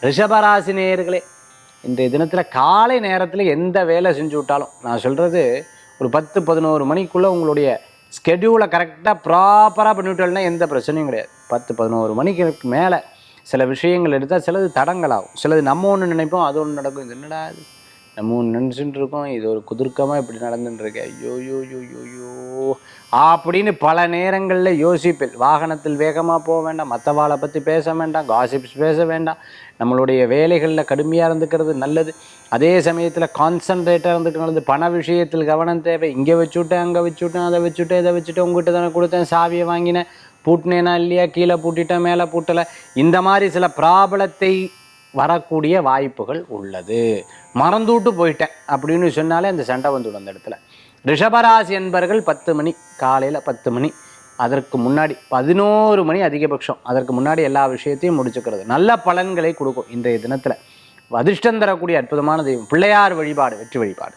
ரிஷபராசி நேயர்களே, இன்றைய தினத்தில் காலை நேரத்தில் எந்த வேலை செஞ்சு விட்டாலும், நான் சொல்கிறது ஒரு 10-11 மணிக்குள்ளே உங்களுடைய ஸ்கெடியூலை கரெக்டாக ப்ராப்பராக பண்ணிவிட்டோம்னா எந்த பிரச்சனையும் கிடையாது. 10-11 மணிக்கு மேலே சில விஷயங்கள் எடுத்தால் சிலது தடங்களாகும். சிலது நம்ம ஒன்று நினைப்போம், அது ஒன்று நடக்கும். இது என்னடா இது, நம்ம ஒன்று நினச்சிட்டு இருக்கோம், இது ஒரு குதிர்க்கமாக இப்படி நடந்துட்டுருக்கு, ஐயோ யோ யோ யோ யோ அப்படின்னு பல நேரங்களில் யோசிப்பில். வாகனத்தில் வேகமாக போக வேண்டாம், மற்றவாளை பற்றி பேச வேண்டாம், காசிப்ஸ் பேச வேண்டாம், நம்மளுடைய வேலைகளில் கடுமையாக இருந்துக்கிறது நல்லது. அதே சமயத்தில் கான்சன்ட்ரேட்டாக இருந்துக்கிறது. பண விஷயத்தில் கவனம் தேவை. இங்கே வச்சுவிட்டேன், அங்கே வச்சுவிட்டேன், அதை வச்சுட்டேன், இதை வச்சுட்டு உங்ககிட்ட தானே கொடுத்தேன், சாவியை வாங்கினேன், பூட்டினேனா இல்லையா, கீழே பூட்டிட்டேன், மேலே பூட்டலை, இந்த மாதிரி சில ப்ராப்ளத்தை வரக்கூடிய வாய்ப்புகள் உள்ளது. மறந்துவிட்டு போயிட்டேன் அப்படின்னு சொன்னாலே அந்த சண்டை வந்துவிடும் அந்த இடத்துல. ரிஷபராசி என்பர்கள் 10 மணி, காலையில் 10 மணி, அதற்கு முன்னாடி 11 மணி அதிகபட்சம், அதற்கு முன்னாடி எல்லா விஷயத்தையும் முடிச்சுக்கிறது நல்ல பலன்களை கொடுக்கும். இன்றைய தினத்தில் அதிர்ஷ்டம் தரக்கூடிய அற்புதமான தெய்வம் பிள்ளையார் வழிபாடு, வெற்றி வழிபாடு.